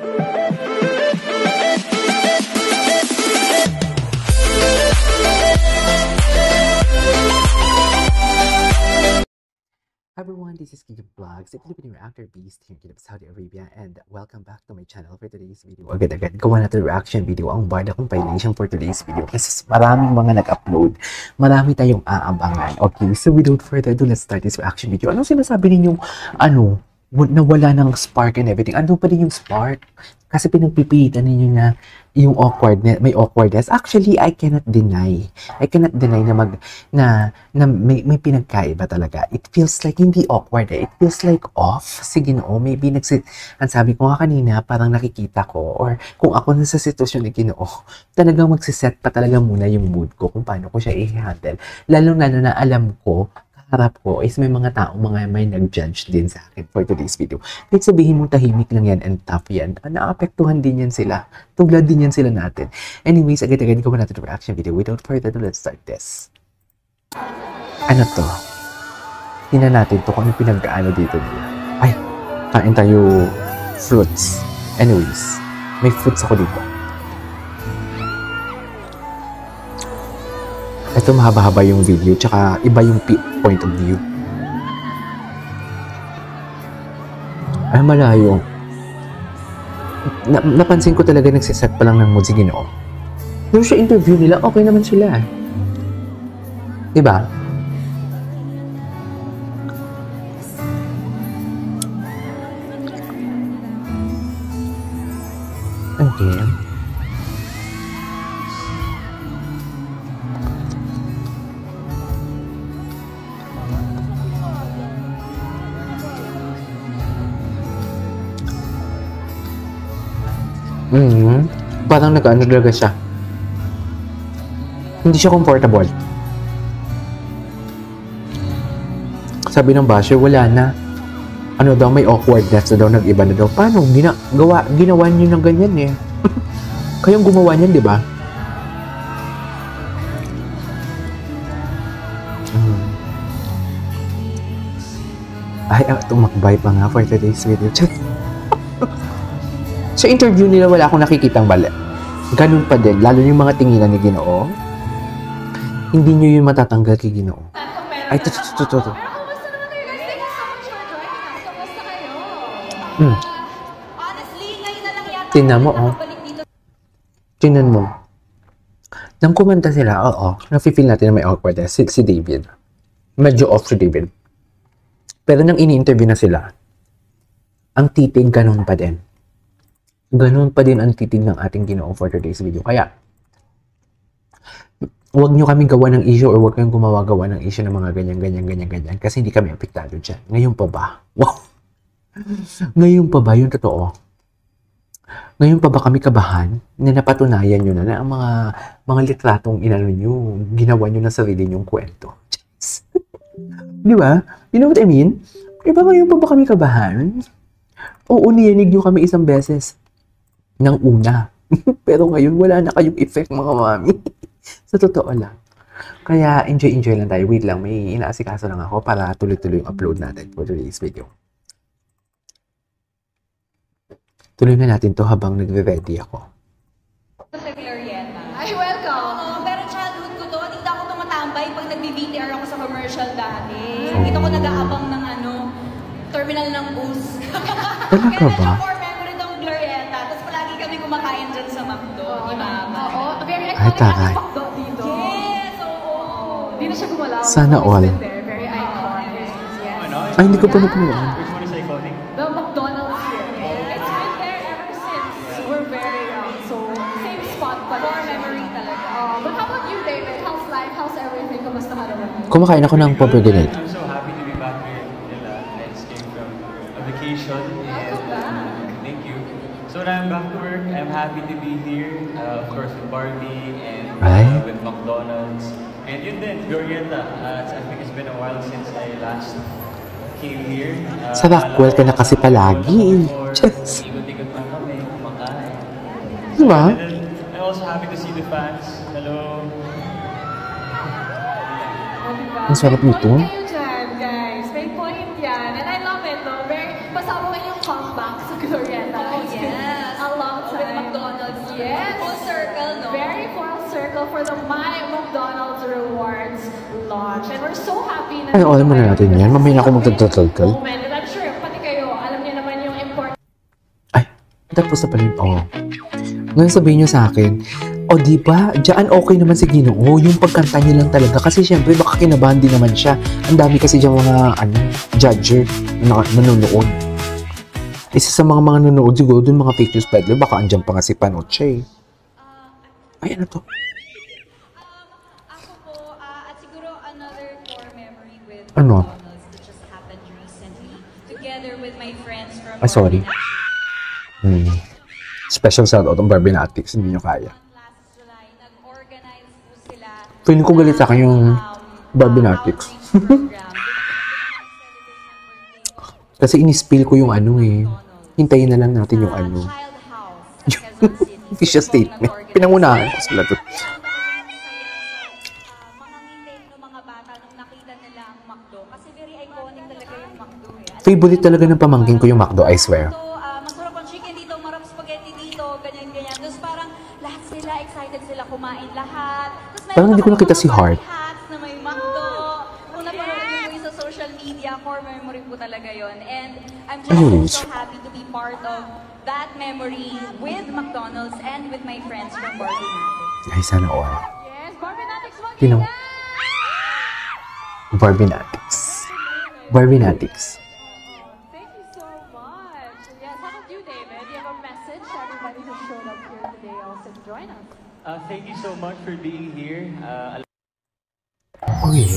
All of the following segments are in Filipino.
Everyone, this is Kiki Vlogs, a Filipino actor based here in Saudi Arabia, and welcome back to my channel for today's video. Agad-agad, gawa natin reaction video ang Barda compilation for today's video kasi maraming mga nag-upload, marami tayong aabangan. Okay, so without further ado, let's start this reaction video. Anong sinasabi ninyong, nawala ng spark and everything? Ano pa din yung spark? Kasi pinagpipitan ninyo na yung awkwardness, may awkwardness. Actually, I cannot deny. na may pinagkaiba talaga. It feels like hindi awkward eh. It feels like off. Sige no, maybe ang sabi ko nga kanina, parang nakikita ko, or kung ako nasa sitwasyon ni Ginoo, talagang magsiset pa talaga muna yung mood ko kung paano ko siya i-handle. Lalo na alam ko, harap ko is may mga tao, may nag-judge din sa akin for today's video. Kahit sabihin mo tahimik lang yan and tough yan, naapektuhan din yan sila. Tulad din yan sila natin. Anyways, agad-agad ko natin yung reaction video. Without further ado, let's start this. Ano to? Tingnan natin to kung ano pinag-ano dito nila. Ay, kain tayo fruits. Anyways, may fruits ako dito. Ito mahaba-haba yung video, tsaka iba yung point of view. Ay, malayo. Napansin ko talaga nagsiset pa lang ng mood si Ginoo. Yung sa interview nila, okay naman sila. Diba? Okay. Parang nag-ano talaga siya. Hindi siya comfortable. Sabi ng basher, wala na. Ano daw, may awkwardness na daw, nag-iba na daw. Paano? Ginawa niyo ng ganyan eh. Kayong gumawa niyan, di ba? Ay, tumakbay pa nga for today's video. Sa interview nila, wala akong nakikitang bala. Ganun pa din. Lalo yung mga tinginan ni Ginoo. Hindi nyo yun matatanggal kay Ginoo. Ay, to. Tingnan mo, oh. Tingnan mo. Nang kumanta sila, oo. Nafe-feel natin na may awkwardness. Si David. Medyo off si David. Pero nang ini-interview na sila, ang titig ganun pa din. Ganun pa din ang titig ng ating Ginoo for today's video. Kaya, huwag nyo kami gawa ng issue or huwag kayong gawa ng issue ng mga ganyan. Kasi hindi kami apektado dyan. Ngayon pa ba? Wow! Ngayon pa ba? Yung totoo. Ngayon pa ba kami kabahan na napatunayan nyo na ang mga litratong inano nyo, ginawa nyo na sarili nyong kwento? Di ba? You know what I mean? Di ba ngayon pa ba kami kabahan? Oo, niyanig nyo kami isang beses ng una. Pero ngayon, wala na kayong effect, mga mami. Sa totoo lang. Kaya, enjoy lang tayo. Wait lang, may inaasikaso lang ako para tuloy-tuloy yung upload natin for today's video. Tuloy na natin to habang nagre-ready ako. Sa Glorieta. Ay, welcome. Pero childhood ko to, dito ako tumatambay pag nag-VTR ako sa commercial dati. Dito ko nag-aabang ng terminal ng bus. Talaga ba? Kumakain dyan sa McDo, di ba? Oo, very iconic ang McDo dito. Yes, oo. Hindi na siya gumalaw. Sana all. Very iconic. Yes. Ay, hindi ko pa napunuan. Which one is iconic? The McDonald's here. It's been there ever since we're very young. So, same spot, but core memory talaga. But how about you, David? How's life? How's everything? Kamusta ka naman? Kumakain ako ng pomegranate. I'm so happy to be back here in Manila. I just came from a vacation. Thank you. So now I'm back to work. I'm happy to be here, of course, with Barbie and with McDonald's. And yun din, Glorieta. I think it's been a while since I last came here. Sa Rockwell ka na kasi palagi. Just ikot-ikot lang kami, kumakain. Diba? I'm also happy to see the fans. Hello. Ang sarap nito. Kayo dyan, guys. May point yan. And I love it, no? Very, pasama yung comeback sa Glorieta. Oh, yes. Yes. Full circle, no? Very full circle for the My McDonald's Rewards launch. And we're so happy na... Ay, alam mo na natin yan. Mamaya na ako magdadalgal. Moment. And I'm sure, pati kayo, alam niyo naman yung important... Ay, tapos na pala yun. Oh. Ngayon sabihin niyo sa akin, o diba, diyan okay naman si Ginoo, yung pagkanta niya lang talaga. Kasi syempre, baka kinabahan din naman siya. Ang dami kasi dyan mga, judger na nanonood. Isa sa mga nanonood siguro dun, mga fake news peddler, baka andyan pa nga si Panoche. Ay, ano to? Ako po, at siguro another core memory with Ano? McDonald's that just happened recently. Together with my friends from... Ay, sorry. Special shout out ang Barbie Natics, hindi nyo kaya. Last July, nag-organize po sila... Feeling ko galit sa akin yung Barbie Natics. Kasi in-spill ko yung hintayin na lang natin yung yung official statement. Pinangunahan ko sila doon. Mga bata nung nakita nila ang McDo. Kasi very iconic talaga yung McDo eh. Favorite talaga ng pamangkin ko yung McDo, I swear. Masarap ang chicken dito, marap spaghetti dito, ganyan-ganyan. Tapos parang lahat sila, excited sila kumain lahat. Parang hindi ko nakita si Heart. Na may McDo. Kung napanood mo sa social media, core memory po talaga yon. And I'm just so happy to be part of that memory with McDonald's and with my friends from Barbie Natics. Ay, sana all. Yes, Barbie Natics Tinong. Barbie Natics. Barbie Natics. Thank you so much. Yes, how about you, David? Do you have a message to everybody who showed up here today also to join us? Thank you so much for being here. Oh, yeah.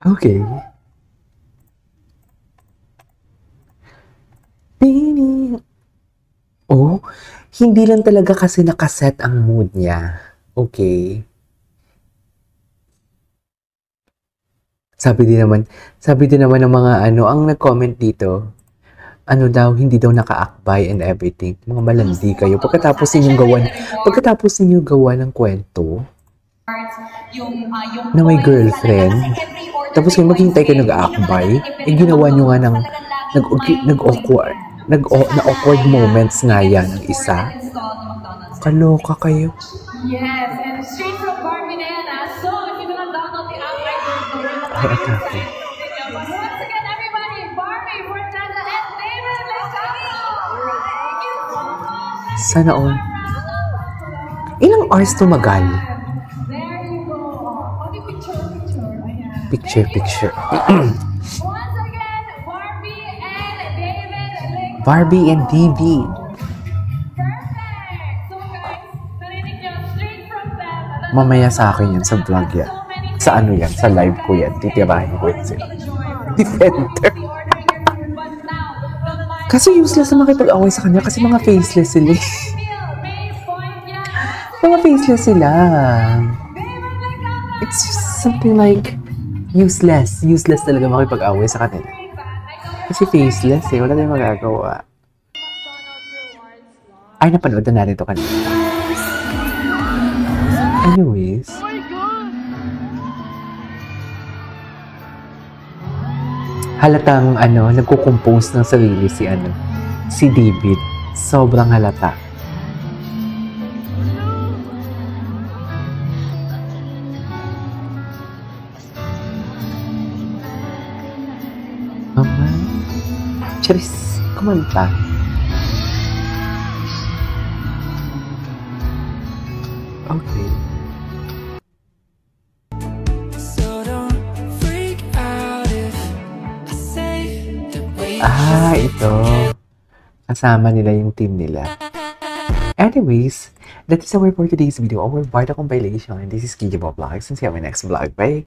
Okay. Oh, hindi lang talaga kasi nakaset ang mood niya. Okay. Sabi din naman ng mga ang nag-comment dito, hindi daw naka-akbay and everything. Mga malandi kayo. Pagkatapos ninyong gawa ng kwento, na may girlfriend, tapos kayo maghintay kayo nag-aakbay, ginawa nyo nga ng na-awkward moments nga yan ng isa. Kaloka kayo. Yes, and straight from Barbie na yan, so if you don't download the app right now, Ay, atake. once again, everybody, Barbie, Fernanda, and David, let's go! Thank you so much! Sana all. Ilang hours tumagal? There you go. Okay, picture. Ayan. Picture. Once again, Barbie and David. Barbie and DB. Perfect! So guys, narinig nyo, straight from them. Mamaya sa akin yan, sa vlog yan. Sa yan, sa live ko yan. Titirahin ko yan sila. Defender. Kasi useless na makipag-away sa kanya kasi mga faceless sila. Mga faceless sila. It's just something like useless. Useless talaga makipag-away sa kanila. Kasi faceless wala tayong magagawa. Ay, napanood na natin ito kanina. Anyways. Halatang nagko-compose ng sarili si David. Sobrang halata. Charis, kumanta. Okay. Ito. Kasama nila yung team nila. Anyways, that is our for today's video, our Barda compilation. And this is Kiji Vlogs. And see you in my next vlog. Bye!